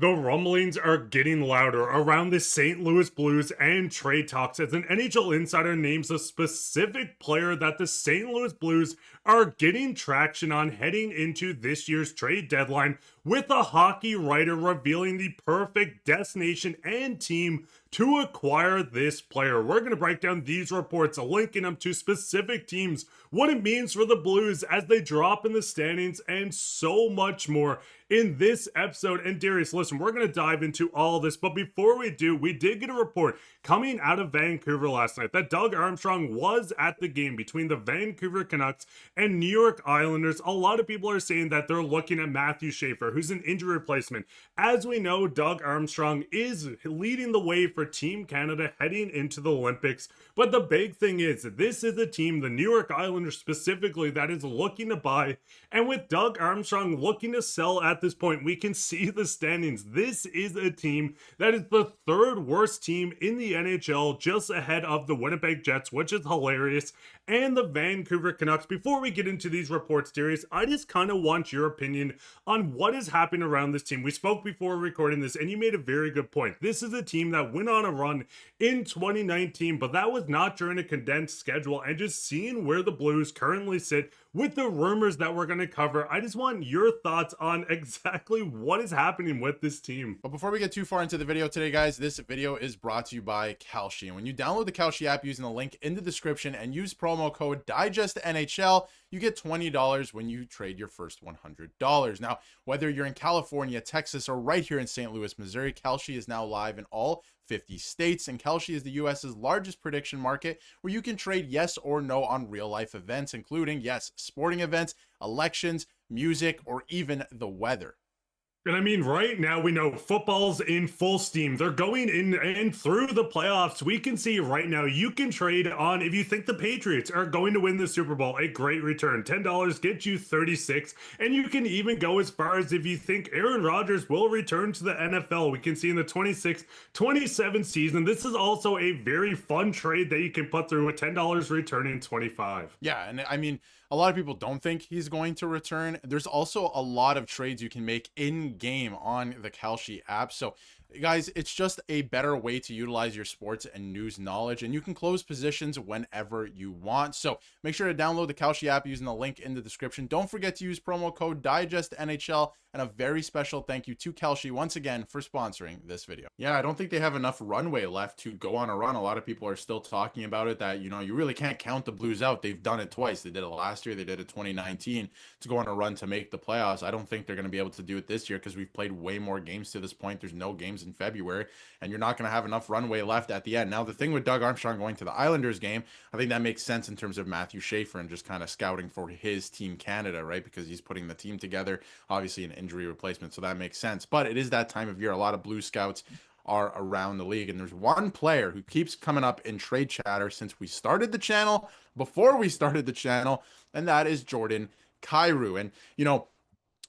The rumblings are getting louder around the St. Louis Blues and trade talks as an NHL insider names a specific player that the St. Louis Blues are getting traction on heading into this year's trade deadline, with a hockey writer revealing the perfect destination and team to acquire this player. We're going to break down these reports, linking them to specific teams, what it means for the Blues as they drop in the standings, and so much more in this episode. And Darius, listen, we're going to dive into all this, but before we do, we did get a report coming out of Vancouver last night that Doug Armstrong was at the game between the Vancouver Canucks and New York Islanders. A lot of people are saying that they're looking at Matthew Schaefer, who's an injury replacement. As we know, Doug Armstrong is leading the way for Team Canada heading into the Olympics. But the big thing is, this is a team, the New York Islanders specifically, that is looking to buy. And with Doug Armstrong looking to sell at this point, we can see the standings. This is a team that is the third worst team in the NHL, just ahead of the Winnipeg Jets, which is hilarious, and the Vancouver Canucks. Before we get into these reports, Darius, I just kind of want your opinion on what is happening around this team. We spoke before recording this, and you made a very good point. This is a team that went on a run in 2019, but that was not during a condensed schedule. And just seeing where the Blues currently sit with the rumors that we're going to cover, I just want your thoughts on exactly what is happening with this team. But before we get too far into the video today, guys, this video is brought to you by Kalshi. And when you download the Kalshi app using the link in the description and use promo code DIGESTNHL, you get $20 when you trade your first $100. Now, whether you're in California, Texas, or right here in St. Louis, Missouri, Kalshi is now live in all 50 states, and Kalshi is the US's largest prediction market where you can trade yes or no on real life events, including, yes, sporting events, elections, music, or even the weather. And I mean, right now we know football's in full steam. They're going in and through the playoffs. We can see right now you can trade on, if you think the Patriots are going to win the Super Bowl, a great return. $10 gets you 36. And you can even go as far as if you think Aaron Rodgers will return to the NFL. We can see in the 26-27 season. This is also a very fun trade that you can put through with $10 returning 25. Yeah, and I mean, a lot of people don't think he's going to return. There's also a lot of trades you can make in game on the Kalshi app. So guys, it's just a better way to utilize your sports and news knowledge, and you can close positions whenever you want. So make sure to download the Kalshi app using the link in the description. Don't forget to use promo code DIGESTNHL, and a very special thank you to Kalshi once again for sponsoring this video. Yeah, I don't think they have enough runway left to go on a run. A lot of people are still talking about it, that, you know, you really can't count the Blues out. They've done it twice. They did it last year. They did it 2019 to go on a run to make the playoffs. I don't think they're going to be able to do it this year because we've played way more games to this point. There's no games in February, and you're not going to have enough runway left at the end. Now, the thing with Doug Armstrong going to the Islanders game, I think that makes sense in terms of Matthew Schaefer and just kind of scouting for his Team Canada, right? Because he's putting the team together, obviously an injury replacement, so that makes sense. But it is that time of year. A lot of Blue scouts are around the league, and there's one player who keeps coming up in trade chatter since we started the channel, before we started the channel, and that is Jordan Kyrou. And, you know,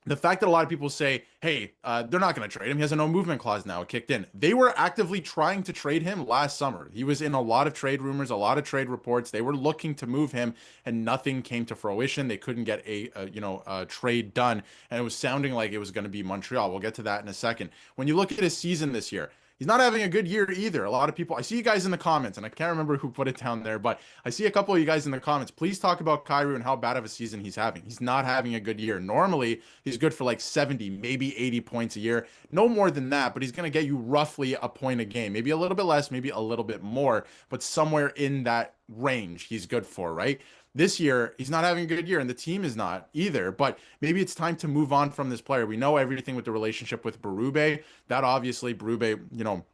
the fact that a lot of people say, hey, they're not going to trade him, he has a no movement clause now, it kicked in. They were actively trying to trade him last summer. He was in a lot of trade rumors, a lot of trade reports. They were looking to move him, and nothing came to fruition. They couldn't get a trade done, and it was sounding like it was going to be Montreal. We'll get to that in a second. When you look at his season this year, he's not having a good year either. A lot of people, I see you guys in the comments, and I can't remember who put it down there, but I see a couple of you guys in the comments. Please talk about Kyrou and how bad of a season he's having. He's not having a good year. Normally, he's good for like 70, maybe 80 points a year. No more than that, but he's going to get you roughly a point a game. Maybe a little bit less, maybe a little bit more, but somewhere in that range he's good for, right? This year, he's not having a good year, and the team is not either, but maybe it's time to move on from this player. We know everything with the relationship with Berube. That obviously, Berube, you know,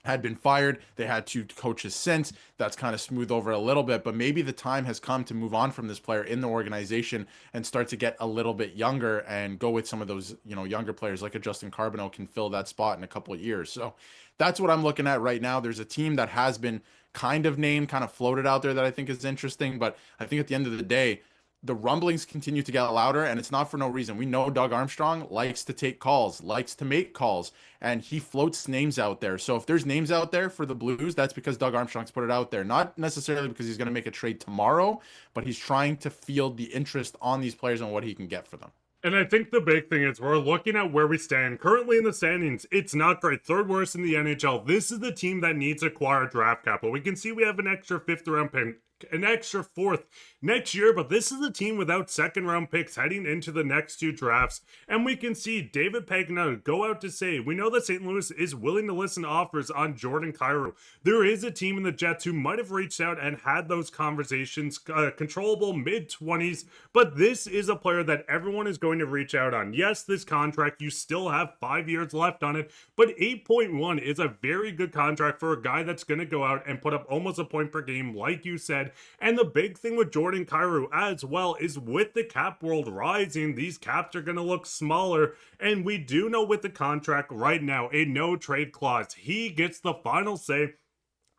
had been fired. They had two coaches since. That's kind of smoothed over a little bit, but maybe the time has come to move on from this player in the organization and start to get a little bit younger and go with some of those, you know, younger players like a Justin Carbonell can fill that spot in a couple of years. So that's what I'm looking at right now. There's a team that has been kind of named, kind of floated out there that I think is interesting, but I think at the end of the day, the rumblings continue to get louder, and it's not for no reason. We know Doug Armstrong likes to take calls, likes to make calls, and he floats names out there. So if there's names out there for the Blues, that's because Doug Armstrong's put it out there. Not necessarily because he's going to make a trade tomorrow, but he's trying to field the interest on these players and what he can get for them. And I think the big thing is we're looking at where we stand currently in the standings. It's not great. Third worst in the NHL. This is the team that needs to acquire draft capital. We can see we have an extra fifth round pick, an extra fourth next year, but this is a team without second round picks heading into the next two drafts. And we can see David Pagano go out to say, we know that St. Louis is willing to listen to offers on Jordan Kyrou. There is a team in the Jets who might have reached out and had those conversations, controllable mid 20s, but this is a player that everyone is going to reach out on. Yes, this contract, you still have 5 years left on it, but 8.1 is a very good contract for a guy that's going to go out and put up almost a point per game, like you said. And the big thing with Jordan Kyrou as well is with the cap world rising, these caps are going to look smaller. And we do know with the contract right now, a no trade clause, he gets the final say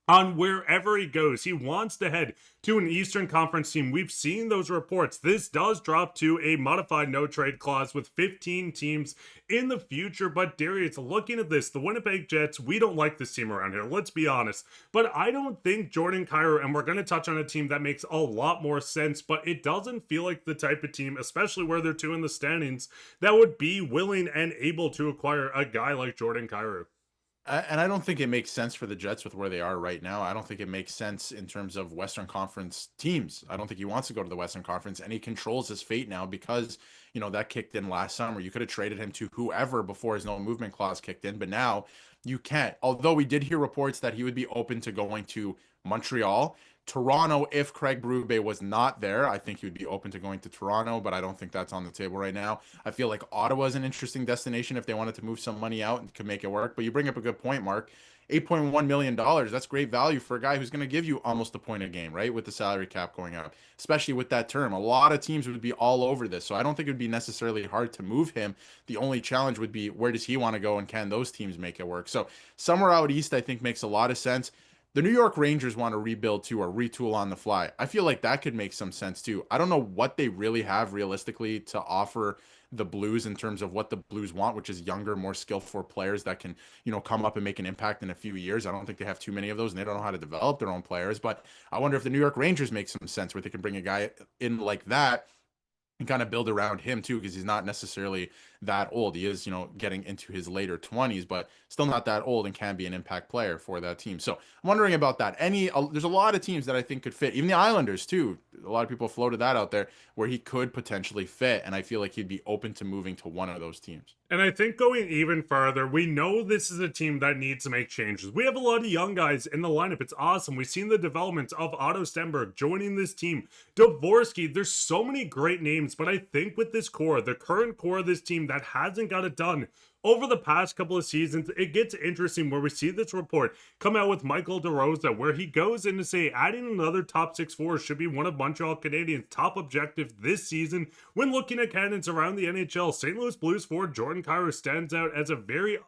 on wherever he goes. He wants to head to an Eastern Conference team. We've seen those reports. This does drop to a modified no trade clause with 15 teams in the future. But Darius, looking at this, the Winnipeg Jets, we don't like this team around here. Let's be honest. But I don't think Jordan Kyrou, and we're going to touch on a team that makes a lot more sense, but it doesn't feel like the type of team, especially where they're two in the standings, that would be willing and able to acquire a guy like Jordan Kyrou. And I don't think it makes sense for the Jets with where they are right now. I don't think it makes sense in terms of Western Conference teams. I don't think he wants to go to the Western Conference, and he controls his fate now because, that kicked in last summer. You could have traded him to whoever before his no movement clause kicked in, but now you can't. Although we did hear reports that he would be open to going to Montreal. Toronto, if Craig Berube was not there, I think he would be open to going to Toronto, but I don't think that's on the table right now. I feel like Ottawa is an interesting destination if they wanted to move some money out and could make it work. But you bring up a good point, Mark. $8.1 million, that's great value for a guy who's going to give you almost a point a game, right? With the salary cap going up, especially with that term. A lot of teams would be all over this. So I don't think it would be necessarily hard to move him. The only challenge would be where does he want to go and can those teams make it work? So somewhere out east, I think makes a lot of sense. The New York Rangers want to rebuild too or retool on the fly. I feel like that could make some sense too. I don't know what they really have realistically to offer the Blues in terms of what the Blues want, which is younger, more skillful players that can, come up and make an impact in a few years. I don't think they have too many of those and they don't know how to develop their own players. But I wonder if the New York Rangers make some sense where they can bring a guy in like that and kind of build around him too, because he's not necessarily that old. He is, getting into his later 20s, but still not that old and can be an impact player for that team. So I'm wondering about that. There's a lot of teams that I think could fit, even the Islanders too. A lot of people floated that out there where he could potentially fit, and I feel like he'd be open to moving to one of those teams. And I think going even further, we know this is a team that needs to make changes. We have a lot of young guys in the lineup. It's awesome. We've seen the development of Otto Stenberg joining this team. Dvorsky, there's so many great names, but I think with this core, the current core of this team that hasn't got it done over the past couple of seasons, it gets interesting where we see this report come out with Michael DeRosa, where he goes in to say adding another top 6 forward should be one of Montreal Canadiens' top objectives this season. When looking at candidates around the NHL, St. Louis Blues forward Jordan Kyrou stands out as a very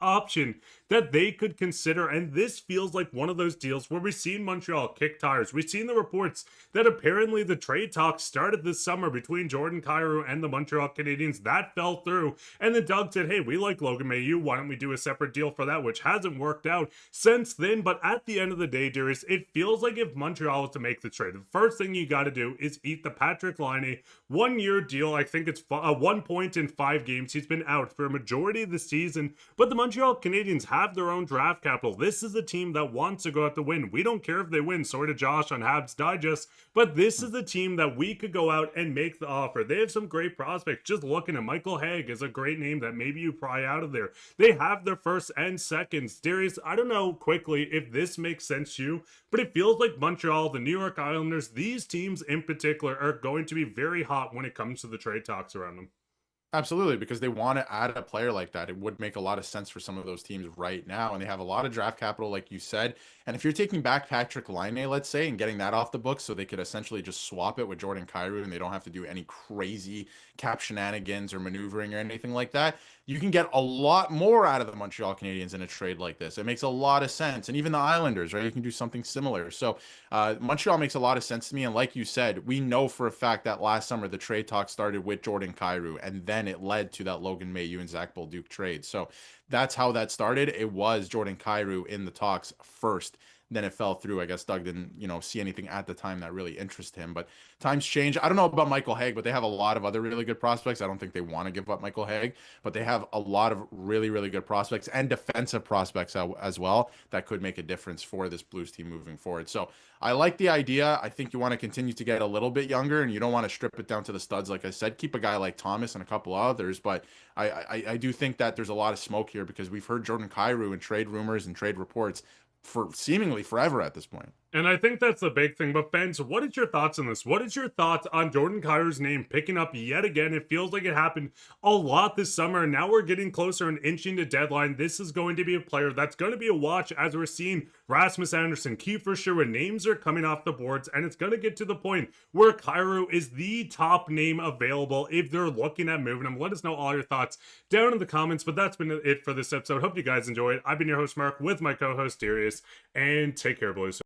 option that they could consider, and this feels like one of those deals where we've seen Montreal kick tires. We've seen the reports that apparently the trade talks started this summer between Jordan Kyrou and the Montreal Canadiens. That fell through, and then Doug said, hey, we like Logan Mailloux, why don't we do a separate deal for that, which hasn't worked out since then. But at the end of the day, Darius, it feels like if Montreal was to make the trade, the first thing you got to do is eat the Patrick Laine 1-year deal. I think it's 1 point in 5 games. He's been out for a majority of the season, but the Montreal Canadiens have their own draft capital. This is a team that wants to go out to win. We don't care if they win, sort of Josh on Habs Digest, but this is a team that we could go out and make the offer. They have some great prospects. Just looking at Michael Haig is a great name that maybe you pry out of there. They have their first and seconds. Darius, I don't know quickly if this makes sense to you, but it feels like Montreal, the New York Islanders, these teams in particular are going to be very hot when it comes to the trade talks around them. Absolutely, because they want to add a player like that. It would make a lot of sense for some of those teams right now, and they have a lot of draft capital, like you said. And if you're taking back Patrick Laine, let's say, and getting that off the books so they could essentially just swap it with Jordan Kyrou and they don't have to do any crazy cap shenanigans or maneuvering or anything like that, you can get a lot more out of the Montreal Canadiens in a trade like this. It makes a lot of sense. And even the Islanders, right? You can do something similar. So Montreal makes a lot of sense to me. And like you said, we know for a fact that last summer the trade talk started with Jordan Kyrou, and then it led to that Logan Mailloux and Zach Bolduc trade. So that's how that started. It was Jordan Kyrou in the talks first. then it fell through. I guess Doug didn't, see anything at the time that really interested him. But times change. I don't know about Michael Haig, but they have a lot of other really good prospects. I don't think they want to give up Michael Haig, but they have a lot of really, really good prospects and defensive prospects as well that could make a difference for this Blues team moving forward. So I like the idea. I think you want to continue to get a little bit younger, and you don't want to strip it down to the studs. Like I said, keep a guy like Thomas and a couple others, but I do think that there's a lot of smoke here because we've heard Jordan Kyrou in trade rumors and trade reports for seemingly forever at this point. And I think that's the big thing. But fans, what is your thoughts on this? What is your thoughts on Jordan Kyrou's name picking up yet again? It feels like it happened a lot this summer, and now we're getting closer and inching to deadline. This is going to be a player that's going to be a watch as we're seeing Rasmus Anderson, Kiefer Sherwood, names are coming off the boards, and it's going to get to the point where Kyrou is the top name available if they're looking at moving him. Let us know all your thoughts down in the comments, but that's been it for this episode. Hope you guys enjoyed. I've been your host, Mark, with my co-host, Darius, and take care, Blues.